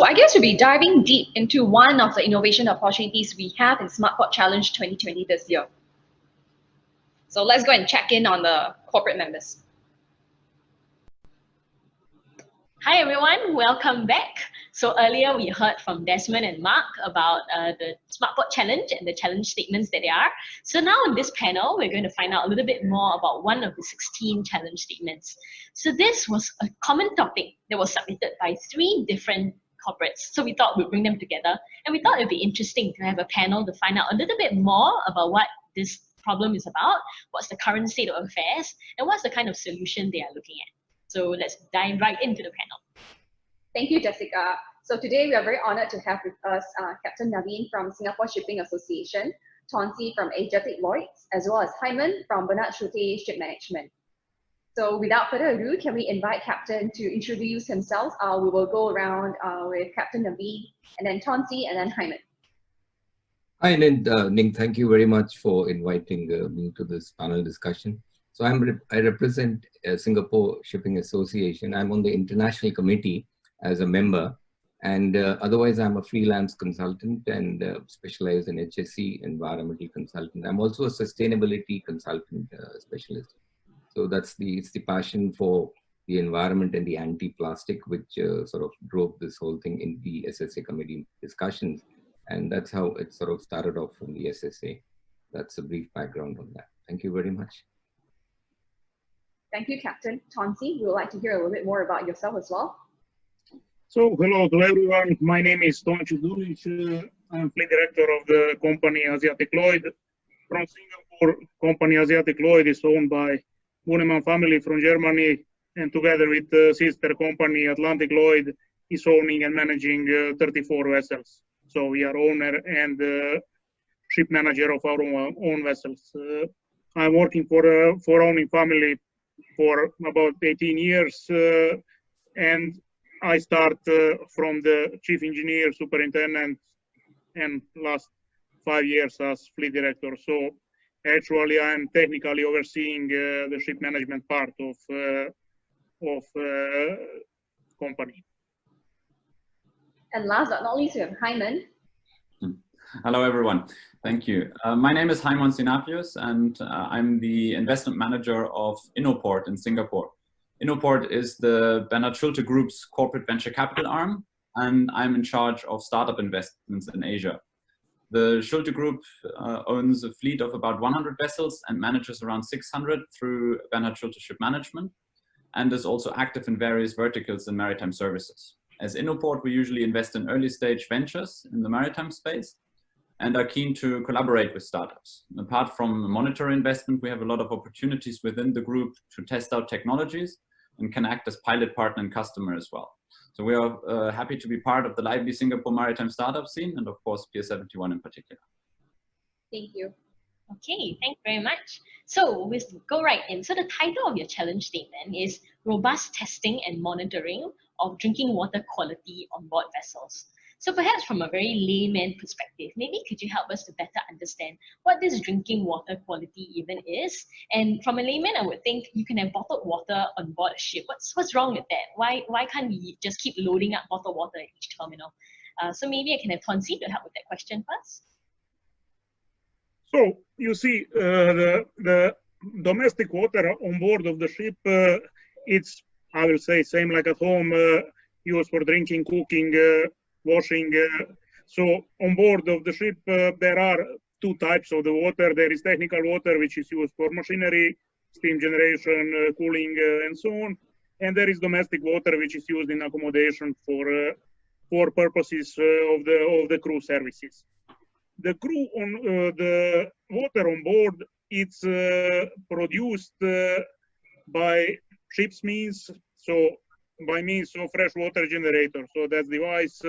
I guess we'll be diving deep into one of the innovation opportunities we have in SmartPort Challenge 2020 this year. So let's go and check in on the corporate members. Hi everyone, welcome back. So earlier we heard from Desmond and Mark about the SmartPort Challenge and the challenge statements that they are. So now in this panel, we're going to find out a little bit more about one of the 16 challenge statements. So this was a common topic that was submitted by 3 different corporates. So we thought we'd bring them together, and we thought it'd be interesting to have a panel to find out a little bit more about what this problem is about, what's the current state of affairs, and what's the kind of solution they are looking at. So let's dive right into the panel. Thank you, Jessica. So today we are very honored to have with us Captain Naveen from Singapore Shipping Association, Chauncey from Asiatic Lloyd, as well as Hyman from Bernhard Schulte Shipmanagement. So without further ado, can we invite Captain to introduce himself? We will go around with Captain Naveen, and then Chauncey, and then Hyman. Hi, Ning. Thank you very much for inviting me to this panel discussion. So I represent Singapore Shipping Association. I'm on the international committee as a member, and otherwise I'm a freelance consultant and specialize in HSE, environmental consultant. I'm also a sustainability consultant specialist. So it's the passion for the environment and the anti-plastic which sort of drove this whole thing in the SSA committee discussions. And that's how it sort of started off from the SSA. That's a brief background on that. Thank you very much. Thank you, Captain. Chauncey, we would like to hear a little bit more about yourself as well. So, hello to everyone. My name is Tonci Dulic. I'm fleet director of the company Asiatic Lloyd. From Singapore, company Asiatic Lloyd is owned by Buneman family from Germany, and together with the sister company Atlantic Lloyd is owning and managing 34 vessels. So we are owner and ship manager of our own vessels. I'm working for owning family for about 18 years, and I start from the chief engineer, superintendent, and last 5 years as fleet director. So actually, I'm technically overseeing the ship management part of company. And last but not least, we have Hyman. Hello, everyone. Thank you. My name is Hyman Sinapius, and I'm the investment manager of Innoport in Singapore. Innoport is the Bernhard Schulte Group's corporate venture capital arm, and I'm in charge of startup investments in Asia. The Schulte Group owns a fleet of about 100 vessels and manages around 600 through Bernhard Schulte Shipmanagement, and is also active in various verticals in maritime services. As Innoport, we usually invest in early stage ventures in the maritime space and are keen to collaborate with startups. Apart from monetary investment, we have a lot of opportunities within the group to test out technologies and can act as pilot partner and customer as well. So we are happy to be part of the lively Singapore maritime startup scene, and of course Pier 71 in particular. Thank you. Okay, thank you very much. So we'll go right in. So the title of your challenge statement is Robust Testing and Monitoring of Drinking Water Quality on Board Vessels. So perhaps from a very layman perspective, maybe could you help us to better understand what this drinking water quality even is? And from a layman, I would think you can have bottled water on board a ship. What's wrong with that? Why can't we just keep loading up bottled water at each terminal? So maybe I can have Chauncey to help with that question first. So you see, the domestic water on board of the ship, it's, I will say, same like at home, used for drinking, cooking, washing. So on board of the ship, there are 2 types of the water. There is technical water, which is used for machinery, steam generation, cooling, and so on. And there is domestic water, which is used in accommodation for purposes of the crew services. The crew on the water on board, it's produced by ship's means, so by means of freshwater generator. So that device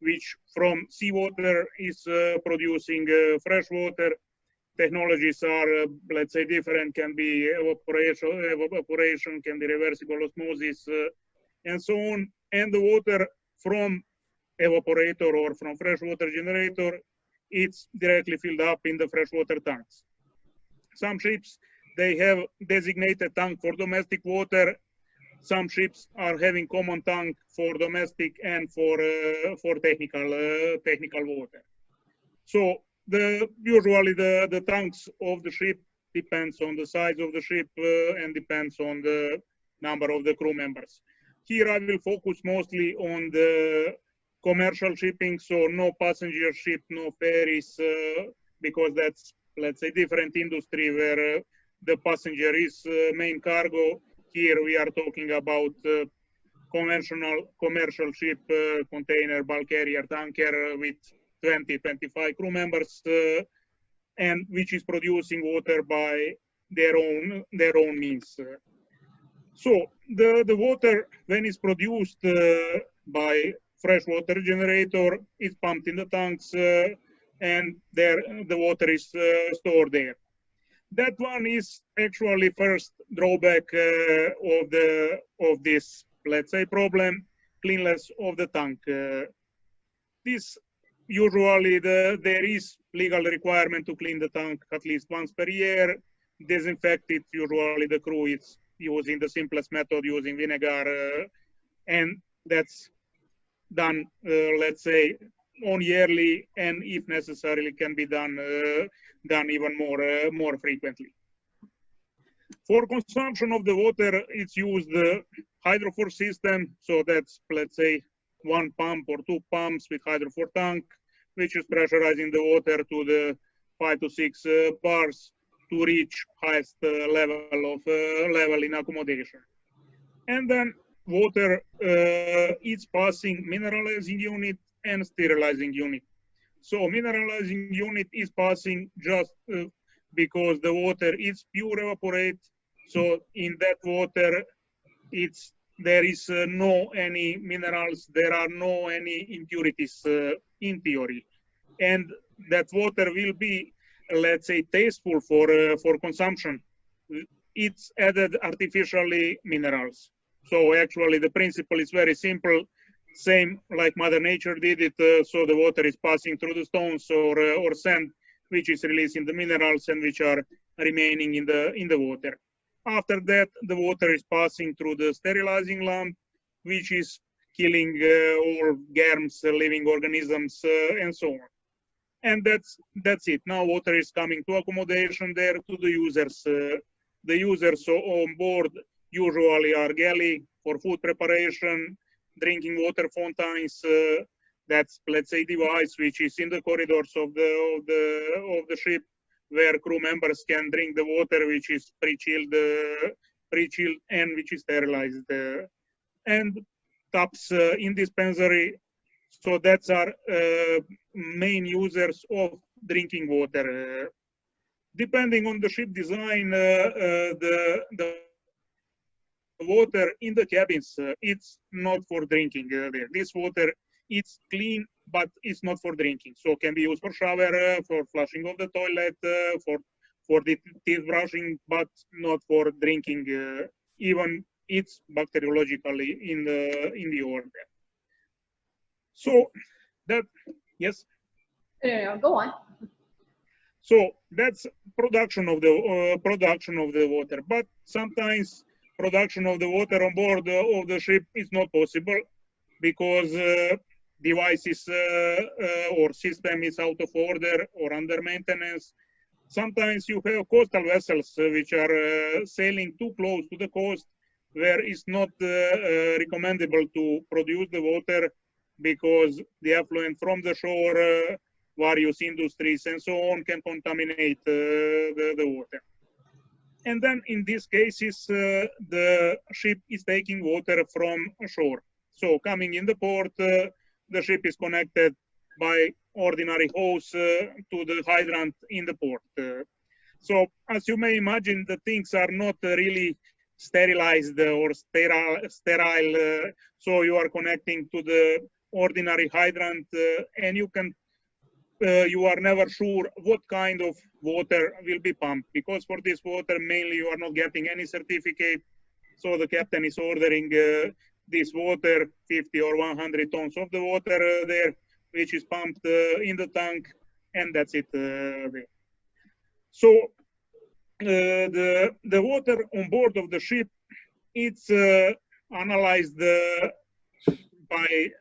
which from seawater is producing freshwater. Technologies are, let's say, different, can be evaporation, can be reversible osmosis, and so on. And the water from evaporator or from freshwater generator, it's directly filled up in the freshwater tanks. Some ships, they have designated tank for domestic water, some ships are having common tank for domestic and for technical water. So usually the tanks of the ship depends on the size of the ship and depends on the number of the crew members. Here I will focus mostly on the commercial shipping, so no passenger ship, no ferries, because that's, let's say, different industry where the passenger is main cargo. Here we are talking about commercial ship, container, bulk carrier, tanker with 20, 25 crew members, and which is producing water by their own means. So the water, when it's produced by freshwater generator, is pumped in the tanks, and the water is stored there. That one is actually first drawback of this, let's say, problem, cleanliness of the tank. This usually there is legal requirement to clean the tank at least once per year. Disinfect it. Usually the crew is using the simplest method, using vinegar, and that's done, let's say, on yearly, and if necessary, can be done even more frequently. For consumption of the water, it's used hydrofor system. So that's, let's say, one pump or two pumps with hydrofor tank, which is pressurizing the water to the 5 to 6 bars to reach highest level in accommodation. And then water is passing mineralizing unit and sterilizing unit. So mineralizing unit is passing just because the water is pure evaporate. So in that water, there is no any minerals, there are no any impurities in theory, and that water will be, let's say, tasteful for consumption. It's added artificially minerals. So actually the principle is very simple, same like Mother Nature did it. So the water is passing through the stones or sand, which is releasing the minerals and which are remaining in the water. After that, the water is passing through the sterilizing lamp, which is killing all germs, living organisms, and so on. And that's it. Now water is coming to accommodation there to the users. The users on board usually are galley for food preparation, drinking water fountains. That's, let's say, device which is in the corridors of the ship, where crew members can drink the water, which is pre-chilled and which is sterilized. And taps in dispensary. So that's our main users of drinking water. Depending on the ship design, the water in the cabins, it's not for drinking. This water, it's clean, but it's not for drinking. So can be used for shower, for flushing of the toilet, for the teeth brushing, but not for drinking. Even it's bacteriologically in the order. So that, yes. Go on. So that's production of the water, but sometimes production of the water on board of the ship is not possible because devices or system is out of order or under maintenance. Sometimes you have coastal vessels which are sailing too close to the coast, where it's not recommendable to produce the water because the effluent from the shore, various industries and so on can contaminate the water. And then in these cases, the ship is taking water from shore. So coming in the port, the ship is connected by ordinary hose to the hydrant in the port. So as you may imagine, the things are not really sterilized or sterile. So you are connecting to the ordinary hydrant and you are never sure what kind of water will be pumped, because for this water mainly you are not getting any certificate. So the captain is ordering this water, 50 or 100 tons of the water there, which is pumped in the tank, and that's it there. So the water on board of the ship, it's analyzed by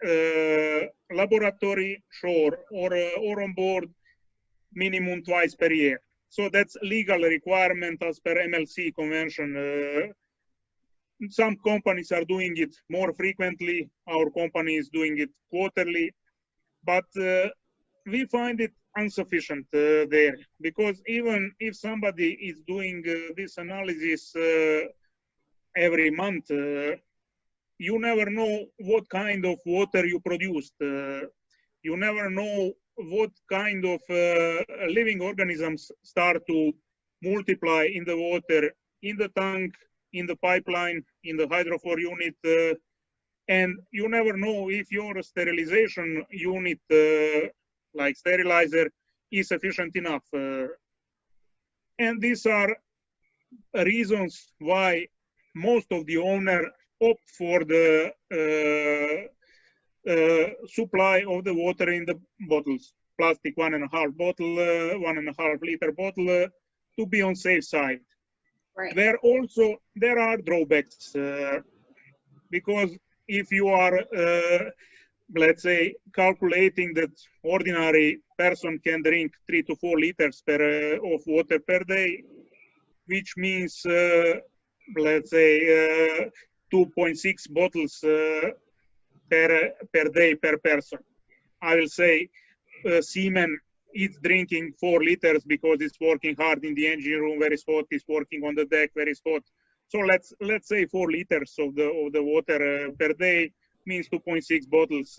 laboratory, shore, or on board minimum twice per year. So that's legal requirement as per MLC convention. Some companies are doing it more frequently. Our company is doing it quarterly, but we find it insufficient there, because even if somebody is doing this analysis every month, you never know what kind of water you produced. You never know what kind of living organisms start to multiply in the water, in the tank, in the pipeline, in the hydrophore unit, and you never know if your sterilization unit, like sterilizer, is efficient enough. And these are reasons why most of the owners opt for the supply of the water in the bottles, plastic 1.5 bottle, 1.5 liter bottle, to be on safe side. Right. There are drawbacks, because if you are, let's say, calculating that ordinary person can drink 3 to 4 liters of water per day, which means, let's say, 2.6 bottles per day per person. I will say seaman is drinking 4 liters because it's working hard in the engine room where it's hot, it's working on the deck where it's hot. So let's say 4 liters of the water per day means 2.6 bottles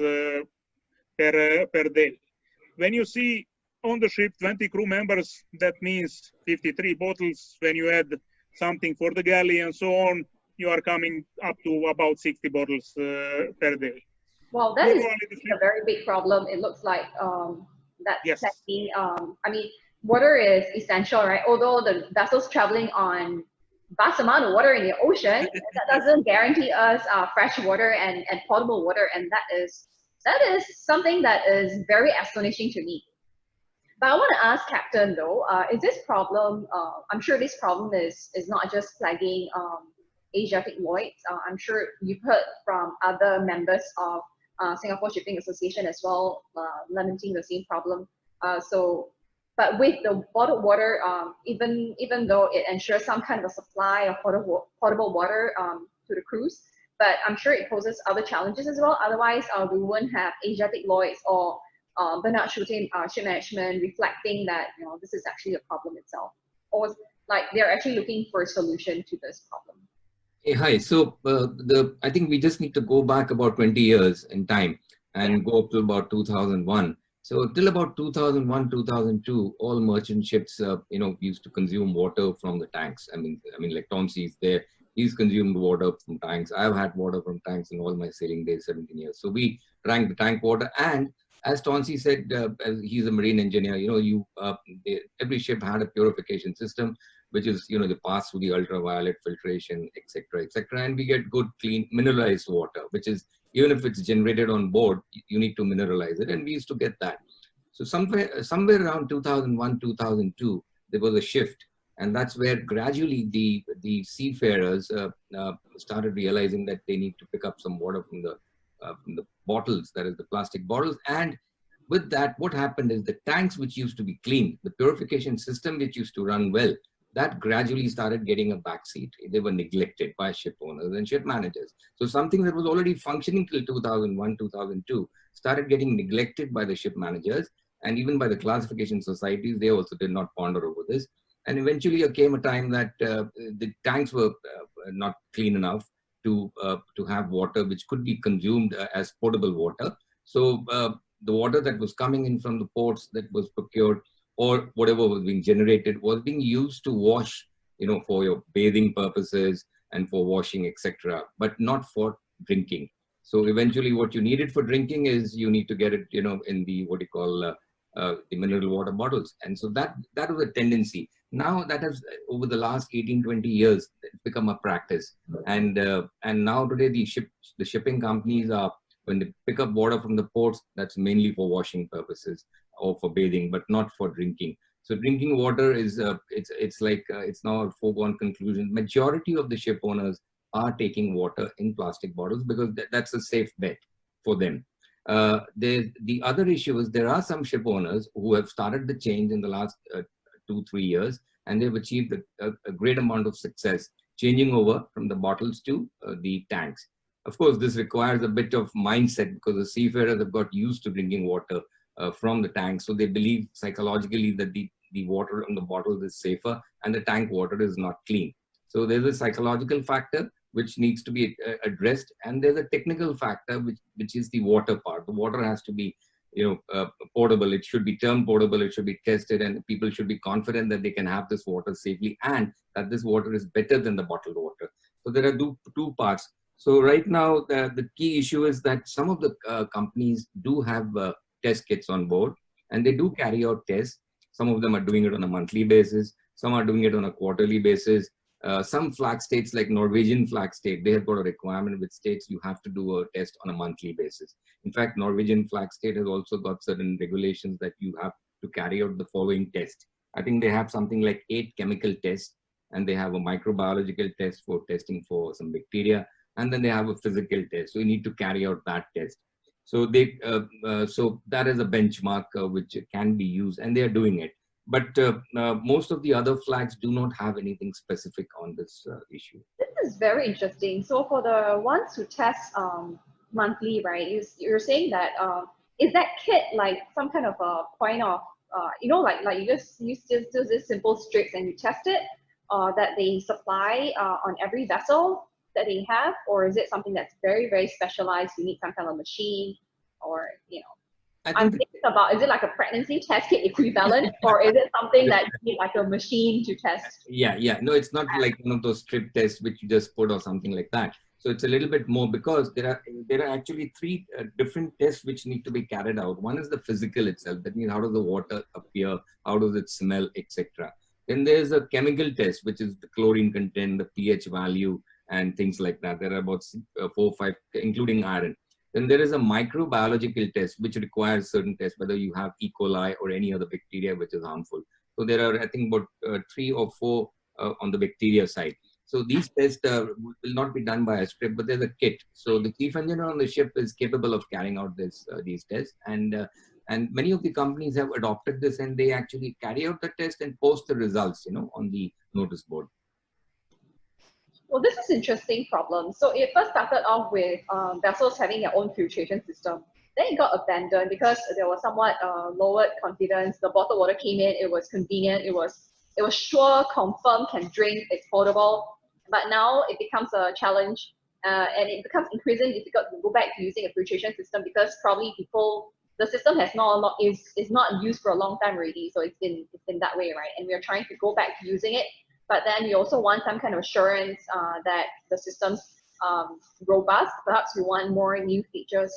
per day. When you see on the ship 20 crew members, that means 53 bottles. When you add something for the galley and so on, you are coming up to about 60 bottles per day. Well, that is a very big problem. It looks like Yes. I mean, water is essential, right? Although the vessel's traveling on vast amount of water in the ocean, that doesn't guarantee us fresh water and potable water, and that is something that is very astonishing to me. But I want to ask Captain though, is this problem? I'm sure this problem is not just plaguing Asiatic Lloyds. I'm sure you've heard from other members of Singapore Shipping Association as well, lamenting the same problem. But with the bottled water, even though it ensures some kind of a supply of potable water to the crews, but I'm sure it poses other challenges as well. Otherwise, we wouldn't have Asiatic Lloyds or Bernhard Schulte Shipmanagement reflecting that this is actually a problem itself, or like they're actually looking for a solution to this problem. Hey, hi. So I think we just need to go back about 20 years in time and go up to about 2001. So till about 2001, 2002, all merchant ships, used to consume water from the tanks. I mean, like Tomsi's there, he's consumed water from tanks. I've had water from tanks in all my sailing days, 17 years. So we drank the tank water. And as Tonsi said, as he's a marine engineer, every ship had a purification system, which is, they pass through the ultraviolet filtration, etc., etc. And we get good, clean, mineralized water, which is, even if it's generated on board, you need to mineralize it. And we used to get that. So somewhere around 2001, 2002, there was a shift. And that's where gradually the seafarers started realizing that they need to pick up some water from the bottles, that is the plastic bottles. And with that, what happened is the tanks which used to be clean, the purification system which used to run well, that gradually started getting a backseat. They were neglected by ship owners and ship managers. So something that was already functioning till 2001, 2002 started getting neglected by the ship managers and even by the classification societies. They also did not ponder over this. And eventually there came a time that the tanks were not clean enough to have water which could be consumed as potable water. So the water that was coming in from the ports that was procured or whatever was being generated was being used to wash, for your bathing purposes and for washing, etc., but not for drinking. So eventually what you needed for drinking is you need to get it, in the, what you call, the mineral water bottles. And so that was a tendency. Now that has, over the last 18, 20 years, become a practice. And now today the shipping companies are, when they pick up water from the ports, that's mainly for washing purposes or for bathing, but not for drinking. So drinking water is, it's now a foregone conclusion. Majority of the ship owners are taking water in plastic bottles because that's a safe bet for them. The other issue is there are some ship owners who have started the change in the last 2-3 years, and they've achieved a great amount of success changing over from the bottles to the tanks. Of course, this requires a bit of mindset because the seafarers have got used to drinking water from the tank, so they believe psychologically that the water on the bottles is safer and the tank water is not clean. So there's a psychological factor which needs to be addressed, and there's a technical factor which is the water part. The water has to be portable. It should be term portable. It should be tested, and people should be confident that they can have this water safely and that this water is better than the bottled water. So there are two parts. So right now, the key issue is that some of the companies do have test kits on board, and they do carry out tests. Some of them are doing it on a monthly basis. Some are doing it on a quarterly basis. Some flag states like Norwegian flag state, they have got a requirement which states you have to do a test on a monthly basis. In fact, Norwegian flag state has also got certain regulations that you have to carry out the following test. I think they have something like 8 chemical tests, and they have a microbiological test for testing for some bacteria, and then they have a physical test. So you need to carry out that test. So so that is a benchmark which can be used, and they are doing it. But most of the other flags do not have anything specific on this issue. This is very interesting. So for the ones who test monthly, right, you're saying that is that kit like some kind of a point of, like you just use this simple strips and you test it that they supply on every vessel that they have, or is it something that's very, very specialized? You need some kind of machine, or I'm thinking about, is it like a pregnancy test kit equivalent, or is it something that you need like a machine to test? Yeah. No, it's not like one of those strip tests which you just put or something like that. So it's a little bit more, because there are actually 3 different tests which need to be carried out. One is the physical itself. That means how does the water appear, how does it smell, etc. Then there's a chemical test, which is the chlorine content, the pH value, and things like that. There are about 4 or 5, including iron. Then there is a microbiological test, which requires certain tests, whether you have E. coli or any other bacteria which is harmful. So there are, I think, about 3 or 4 on the bacteria side. So these tests will not be done by a strip, but there's a kit. So the chief engineer on the ship is capable of carrying out these tests. And many of the companies have adopted this, and they actually carry out the test and post the results, on the notice board. Well, this is an interesting problem. So it first started off with vessels having their own filtration system. Then it got abandoned because there was somewhat lowered confidence. The bottled water came in, it was convenient, it was sure, confirmed, can drink, it's potable. But now it becomes a challenge, and it becomes increasingly difficult to go back to using a filtration system, because probably the system is not used for a long time already. So it's been that way, right? And we are trying to go back to using it. But then you also want some kind of assurance that the system's robust. Perhaps you want more new features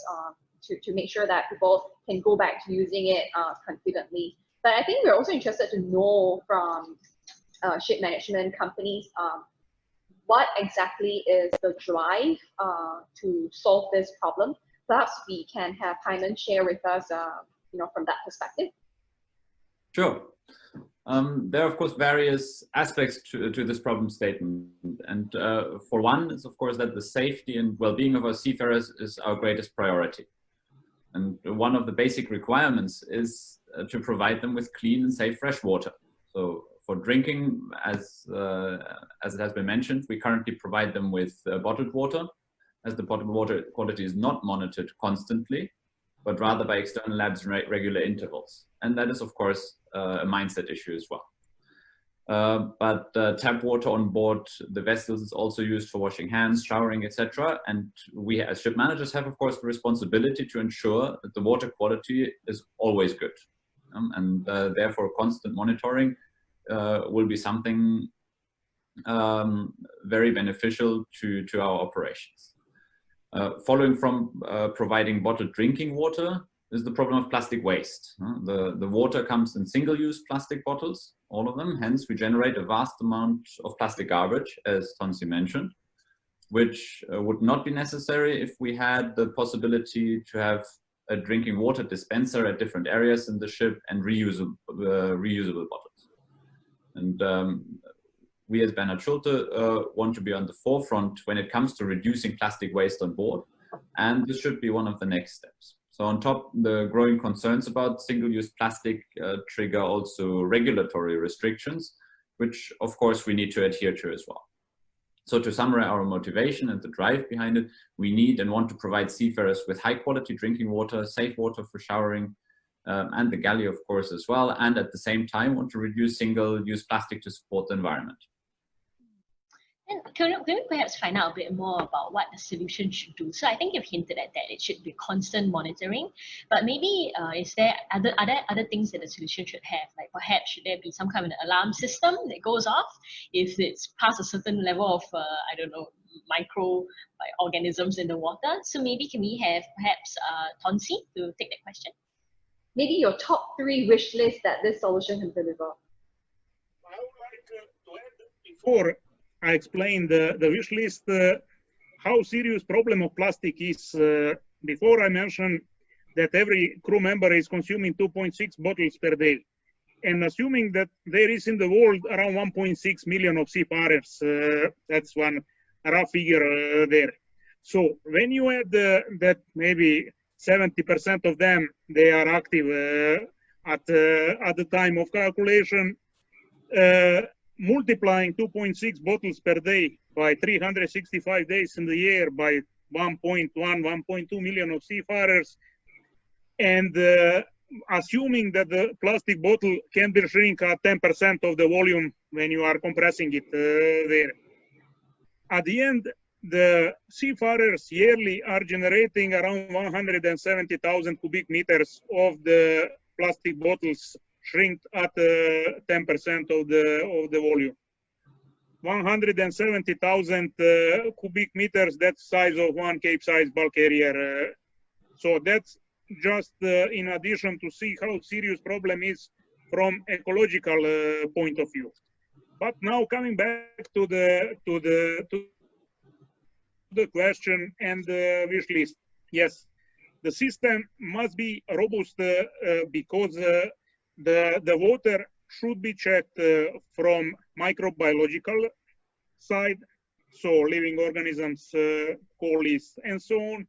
to make sure that people can go back to using it confidently. But I think we're also interested to know from ship management companies what exactly is the drive to solve this problem. Perhaps we can have Hyman share with us, from that perspective. Sure. There are, of course, various aspects to this problem statement. And for one, is, of course, that the safety and well-being of our seafarers is our greatest priority. And one of the basic requirements is to provide them with clean and safe fresh water. So for drinking, as it has been mentioned, we currently provide them with bottled water, as the bottled water quality is not monitored constantly, but rather by external labs in regular intervals. And that is, of course, a mindset issue as well. But tap water on board the vessels is also used for washing hands, showering, etc. And we as ship managers have, of course, the responsibility to ensure that the water quality is always good. And therefore, constant monitoring will be something very beneficial to our operations. Following from providing bottled drinking water is the problem of plastic waste. The water comes in single-use plastic bottles, all of them. Hence, we generate a vast amount of plastic garbage, as Tonsi mentioned, which would not be necessary if we had the possibility to have a drinking water dispenser at different areas in the ship and reusable bottles. And we as Bernhard Schulte want to be on the forefront when it comes to reducing plastic waste on board. And this should be one of the next steps. So on top, the growing concerns about single-use plastic trigger also regulatory restrictions, which of course we need to adhere to as well. So to summarize our motivation and the drive behind it, we need and want to provide seafarers with high quality drinking water, safe water for showering, and the galley of course as well. And at the same time want to reduce single-use plastic to support the environment. And can we perhaps find out a bit more about what the solution should do? So I think you've hinted at that it should be constant monitoring, but maybe are there other things that the solution should have? Like perhaps should there be some kind of an alarm system that goes off if it's past a certain level of I don't know, microorganisms in the water? So maybe can we have perhaps Tonsi to take that question? Maybe your top 3 wish list that this solution can deliver. I would like to add, before I explained the wish list, how serious problem of plastic is. Before I mentioned that every crew member is consuming 2.6 bottles per day. And assuming that there is in the world around 1.6 million of seafarers, that's one rough figure there. So when you add that maybe 70% of them, they are active at the time of calculation, multiplying 2.6 bottles per day by 365 days in the year by 1.2 million of seafarers, and assuming that the plastic bottle can be shrink at 10% of the volume when you are compressing it there. At the end, the seafarers yearly are generating around 170,000 cubic meters of the plastic bottles shrink at 10% of the volume. 170,000 cubic meters, that's size of one Cape-size bulk carrier. So that's just in addition to see how serious problem is from ecological point of view. But now coming back to the question and the wish list. Yes, the system must be robust because the water should be checked from microbiological side, so living organisms, collies, and so on,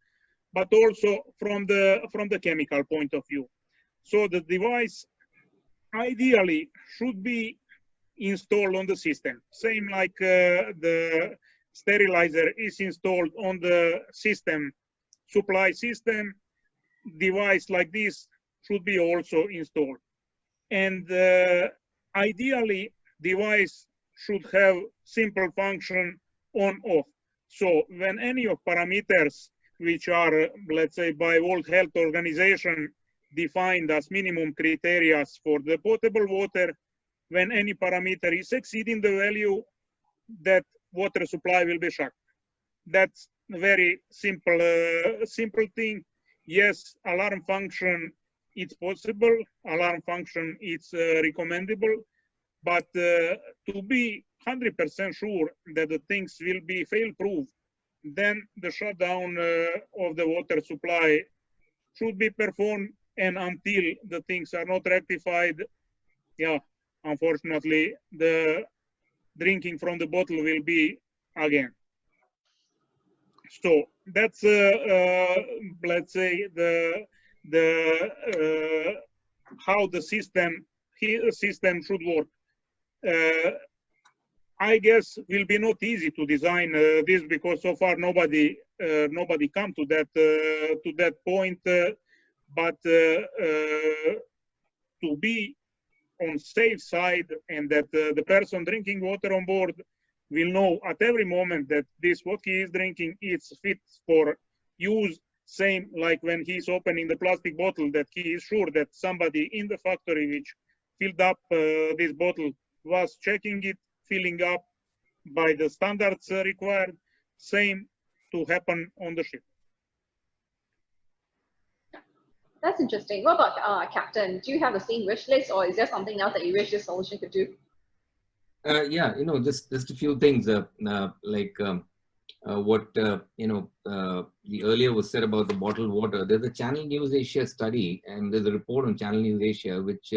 but also from the chemical point of view. So the device ideally should be installed on the system, same like the sterilizer is installed on the system, supply system. Device like this should be also installed. And ideally, device should have simple function on-off. So when any of parameters, which are, let's say, by World Health Organization, defined as minimum criteria for the potable water, when any parameter is exceeding the value, that water supply will be shut. That's a very simple thing. Yes, alarm function, it's possible. Alarm function, it's recommendable. But to be 100% sure that the things will be fail-proof, then the shutdown of the water supply should be performed. And until the things are not rectified, yeah, unfortunately, the drinking from the bottle will be again. So that's let's say how the system should work. I guess will be not easy to design this because so far nobody come to that point. But to be on safe side and that the person drinking water on board will know at every moment that this what he is drinking is fit for use, same like when he's opening the plastic bottle, that he is sure that somebody in the factory which filled up this bottle was checking it, filling up by the standards required, same to happen on the ship. That's interesting. What about Captain? Do you have the same wish list, or is there something else that you wish this solution could do? Yeah, just a few things what the earlier was said about the bottled water. There's a Channel News Asia study, and there's a report on Channel News Asia which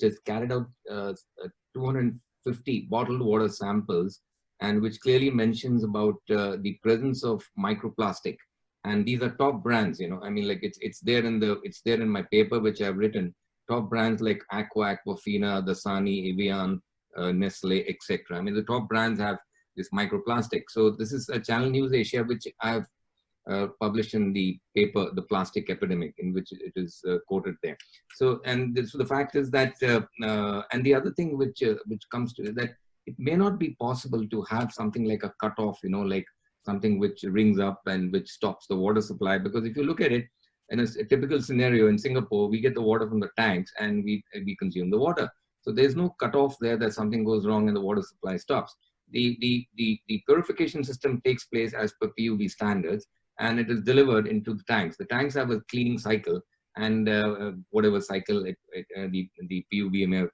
has carried out 250 50 bottled water samples, and which clearly mentions about the presence of microplastic. And these are top brands, you know. I mean, like it's there in my paper which I've written. Top brands like Aqua, Aquafina, Dasani, Evian, Nestle, etc. I mean, the top brands have this microplastic. So this is a Channel News Asia which I've published in the paper, The Plastic Epidemic, in which it is quoted there. So, so the fact is that, and the other thing which comes to it, that it may not be possible to have something like a cutoff, you know, like something which rings up and which stops the water supply. Because if you look at it, in a typical scenario in Singapore, we get the water from the tanks and we consume the water. So there's no cutoff there that something goes wrong and the water supply stops. The purification system takes place as per PUB standards, and it is delivered into the tanks. The tanks have a cleaning cycle, and whatever cycle the PUB may have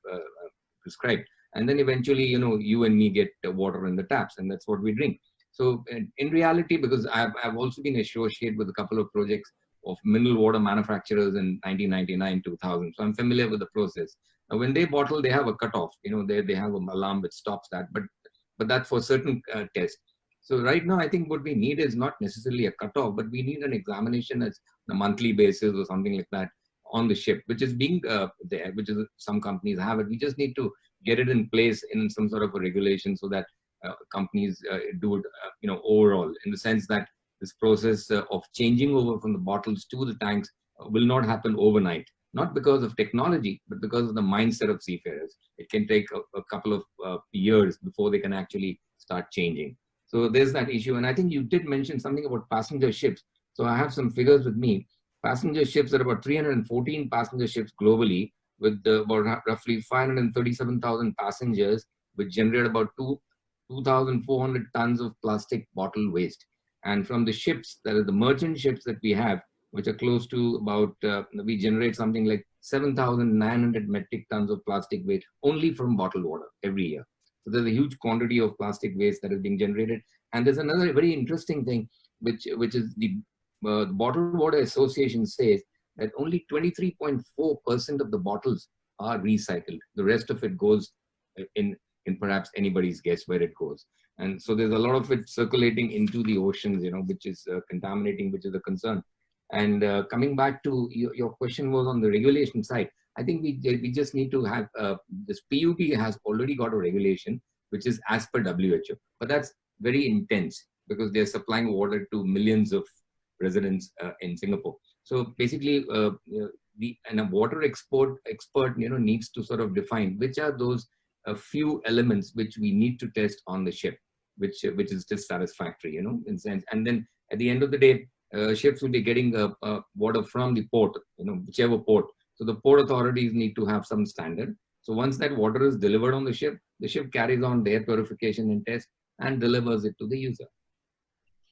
prescribed. And then eventually, you know, you and me get water in the taps, and that's what we drink. So in reality, because I've also been associated with a couple of projects of mineral water manufacturers in 1999, 2000. So I'm familiar with the process. Now, when they bottle, they have a cutoff. You know, they have an alarm which stops that, but that's for certain tests. So right now, I think what we need is not necessarily a cutoff, but we need an examination as a monthly basis or something like that on the ship, which is being there, which is some companies have it. We just need to get it in place in some sort of a regulation so that companies do it, you know, overall, in the sense that this process of changing over from the bottles to the tanks will not happen overnight, not because of technology, but because of the mindset of seafarers. It can take a couple of years before they can actually start changing. So there's that issue. And I think you did mention something about passenger ships. So I have some figures with me. Passenger ships are about 314 passenger ships globally, with about roughly 537,000 passengers, which generate about 2,400 tons of plastic bottle waste. And from the ships, that is the merchant ships that we have, which are close to about, we generate something like 7,900 metric tons of plastic waste only from bottled water every year. So there's a huge quantity of plastic waste that is being generated. And there's another very interesting thing, which is the Bottled Water Association says that only 23.4% of the bottles are recycled. The rest of it goes in perhaps anybody's guess where it goes. And so there's a lot of it circulating into the oceans, you know, which is contaminating, which is a concern. And coming back to your question was on the regulation side. I think we just need to have, this PUB has already got a regulation, which is as per WHO, but that's very intense because they're supplying water to millions of residents in Singapore. So basically, and a water expert, you know, needs to sort of define which are those a few elements which we need to test on the ship, which is dissatisfactory, you know, in sense. And then at the end of the day, ships will be getting water from the port, you know, whichever port. So the port authorities need to have some standard. So once that water is delivered on the ship carries on their purification and test and delivers it to the user.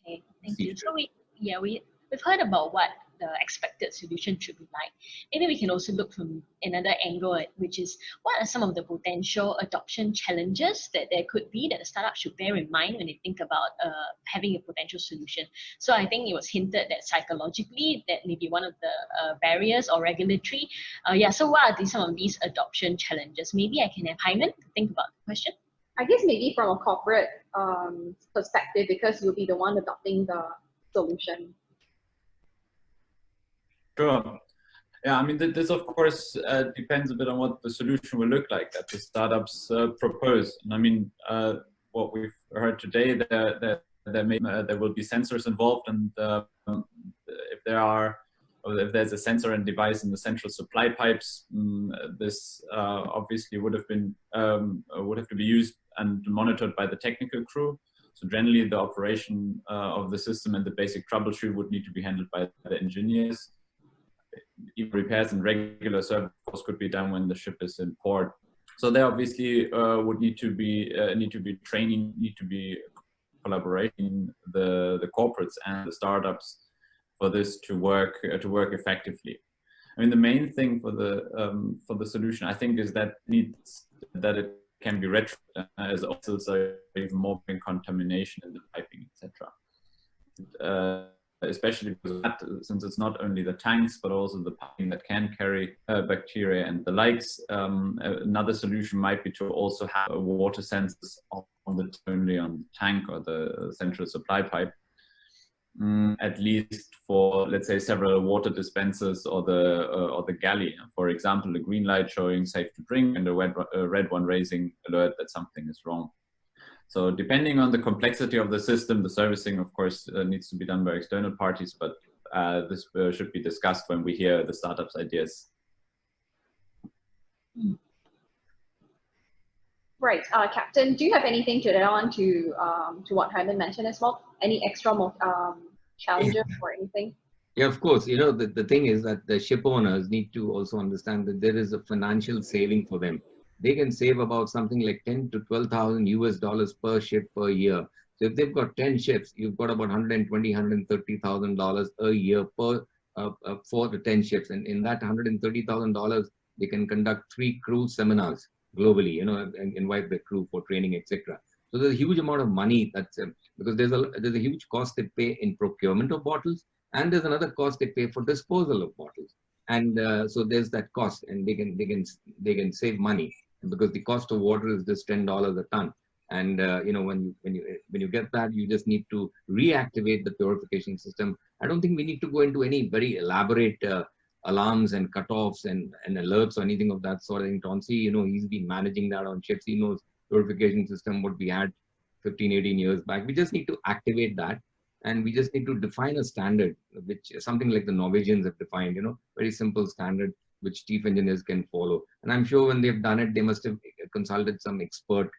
Okay, thank you. So we've heard about what the expected solution should be like. Maybe we can also look from another angle, which is what are some of the potential adoption challenges that there could be that a startup should bear in mind when they think about having a potential solution. So I think it was hinted that psychologically that may be one of the barriers, or regulatory. So what are some of these adoption challenges? Maybe I can have Hyman to think about the question. I guess maybe from a corporate perspective, because you'll be the one adopting the solution. Sure. Yeah, I mean, this of course depends a bit on what the solution will look like that the startups propose. And I mean, what we've heard today, there will be sensors involved, and if there's a sensor and device in the central supply pipes, this obviously would have to be used and monitored by the technical crew. So generally, the operation of the system and the basic troubleshoot would need to be handled by the engineers. Even repairs and regular service could be done when the ship is in port. So there obviously would need to be training, need to be collaborating the corporates and the startups for this to work effectively. I mean, the main thing for the solution, I think, is that it can be retrofitted as also even more contamination in the piping, etc. especially because of that, since it's not only the tanks, but also the piping that can carry bacteria and the likes. Another solution might be to also have water sensors only on the tank or the central supply pipe. At least for, let's say, several water dispensers or the galley. For example, a green light showing safe to drink and a red one raising alert that something is wrong. So depending on the complexity of the system, the servicing, of course, needs to be done by external parties, but this should be discussed when we hear the startups' ideas. Right, Captain, do you have anything to add on to what Hyman mentioned as well? Any extra challenges or anything? Yeah, of course. You know, the thing is that the ship owners need to also understand that there is a financial saving for them. They can save about something like 10 to 12,000 US dollars per ship per year. So if they've got 10 ships, you've got about $120,000, $130,000 a year per for the 10 ships. And in that $130,000, they can conduct 3 cruise seminars globally, you know, and invite the crew for training, etc. So there's a huge amount of money that's because there's a huge cost they pay in procurement of bottles, and there's another cost they pay for disposal of bottles. And so there's that cost, and they can save money because the cost of water is just $10 a ton. And you know, when you get that, you just need to reactivate the purification system. I don't think we need to go into any very elaborate alarms and cutoffs and alerts or anything of that sort. I think Tonsi, you know, he's been managing that on ships. He knows purification system what we had 15, 18 years back. We just need to activate that, and we just need to define a standard, which something like the Norwegians have defined, you know, very simple standard which chief engineers can follow. And I'm sure when they've done it, they must have consulted some expert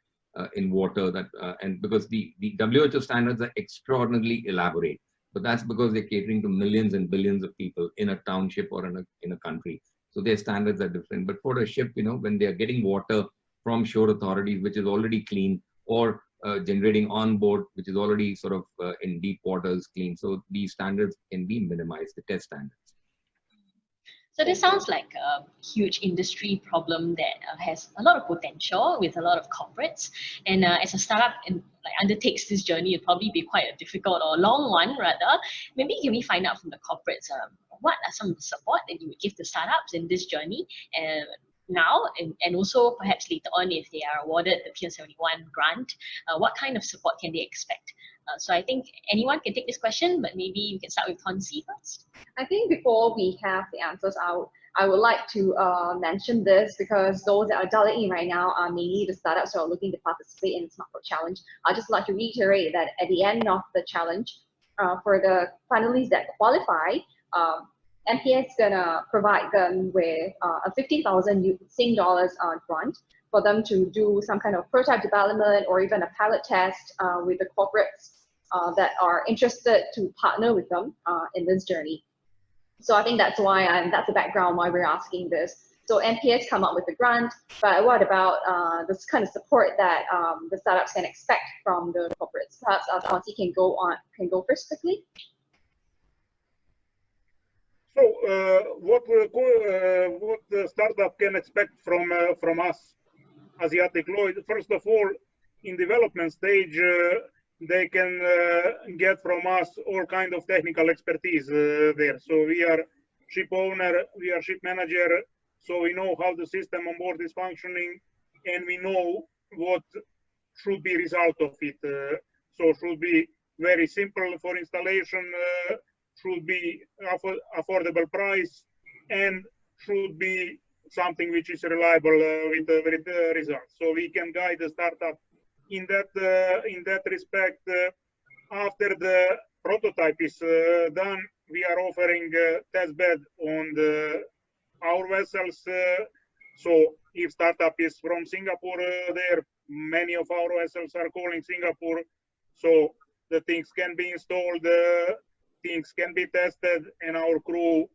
in water that, and because the WHO standards are extraordinarily elaborate, but that's because they're catering to millions and billions of people in a township or in a country. So their standards are different. But for a ship, you know, when they're getting water from shore authorities, which is already clean, or generating on board, which is already sort of in deep waters clean. So these standards can be minimized, the test standards. So this sounds like a huge industry problem that has a lot of potential with a lot of corporates. And as a startup undertakes this journey, it'll probably be quite a difficult or long one rather. Maybe can we find out from the corporates what are some of the support that you would give to startups in this journey now, and also perhaps later on if they are awarded the Pier 71 grant, what kind of support can they expect? So I think anyone can take this question, but maybe we can start with Tonsi first. I think before we have the answers out, I would like to mention this because those that are dialing in right now are mainly the startups who are looking to participate in the Smart Port Challenge. I'd just like to reiterate that at the end of the challenge, for the finalists that qualify, MPS is gonna provide them with a 50,000 Sing dollars grant for them to do some kind of prototype development or even a pilot test with the corporates that are interested to partner with them in this journey. So I think that's why, that's the background why we're asking this. So MPS come up with the grant, but what about this kind of support that the startups can expect from the corporates? Perhaps Tonsi can go first quickly. So what the startup can expect from us, Asiatic Lloyd? First of all, in development stage, they can get from us all kind of technical expertise there. So we are ship owner, we are ship manager, so we know how the system on board is functioning, and we know what should be result of it. So should be very simple for installation, should be affordable price, and should be something which is reliable with the results. So we can guide the startup in that respect. After the prototype is done, we are offering test bed on our vessels. So if startup is from Singapore, there many of our vessels are calling Singapore. So the things can be installed, things can be tested, and our crew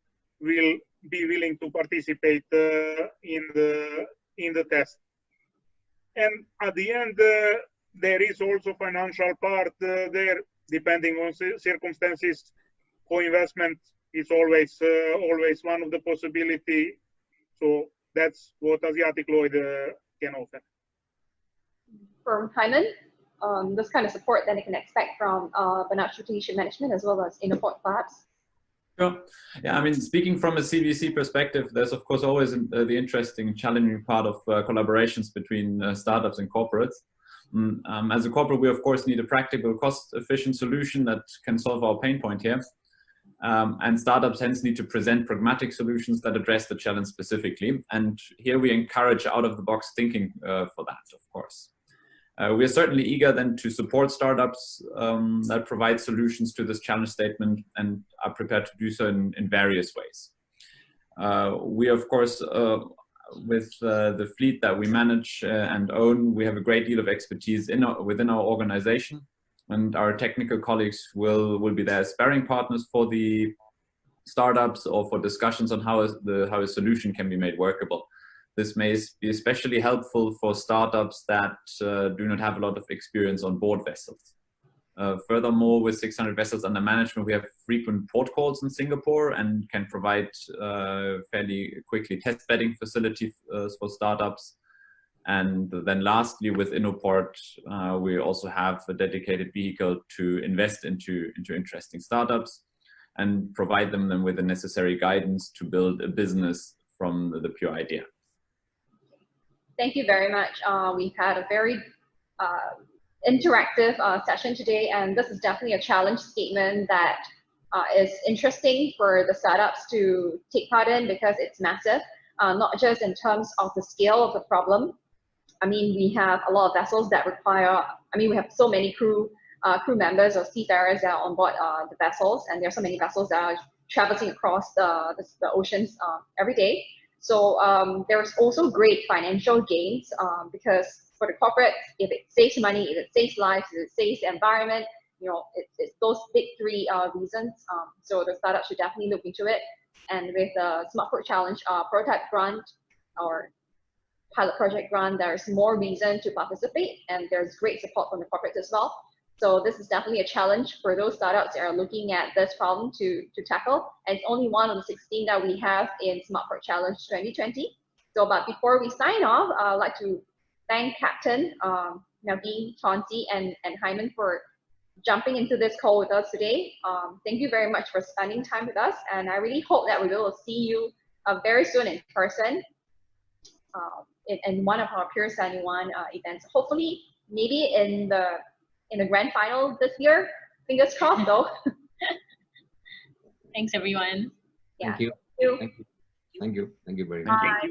will be willing to participate in the test. And at the end, there is also financial part there, depending on circumstances. Co-investment is always one of the possibility. So that's what Asiatic Lloyd can offer. From Hyman, this kind of support that they can expect from Bernhard Schulte Shipmanagement as well as Innoport perhaps? Sure. Yeah, I mean, speaking from a CVC perspective, there's of course always the interesting, challenging part of collaborations between startups and corporates. As a corporate, we of course need a practical, cost-efficient solution that can solve our pain point here. And startups hence need to present pragmatic solutions that address the challenge specifically. And here we encourage out-of-the-box thinking for that, of course. We are certainly eager then to support startups that provide solutions to this challenge statement and are prepared to do so in various ways. We, of course, with the fleet that we manage and own, we have a great deal of expertise within our organization, and our technical colleagues will be there as sparring partners for the startups or for discussions on how a solution can be made workable. This may be especially helpful for startups that do not have a lot of experience on board vessels. Furthermore, with 600 vessels under management, we have frequent port calls in Singapore and can provide fairly quickly test bedding facilities for startups. And then lastly, with Innoport, we also have a dedicated vehicle to invest into interesting startups and provide them with the necessary guidance to build a business from the pure idea. Thank you very much. We've had a very interactive session today, and this is definitely a challenge statement that is interesting for the startups to take part in because it's massive, not just in terms of the scale of the problem. I mean, we have a lot of vessels that require, we have so many crew members or seafarers that are on board the vessels, and there are so many vessels that are traversing across the oceans every day. So there's also great financial gains because for the corporate, if it saves money, if it saves lives, if it saves the environment, it's those big three reasons. So the startup should definitely look into it. And with the Smart Port Challenge prototype grant or pilot project grant, there's more reason to participate, and there's great support from the corporates as well. So this is definitely a challenge for those startups that are looking at this problem to tackle. And it's only one of the 16 that we have in Smart Port Challenge 2020. So, but before we sign off, I'd like to thank Captain Naveen, Chauncey, and Hyman for jumping into this call with us today. Thank you very much for spending time with us, and I really hope that we will see you very soon in person in one of our Pure 71 events. Hopefully, maybe in the grand final this year. Fingers crossed, though. Thanks, everyone. Yeah. Thank you. Thank you. Thank you. Thank you very much. Bye.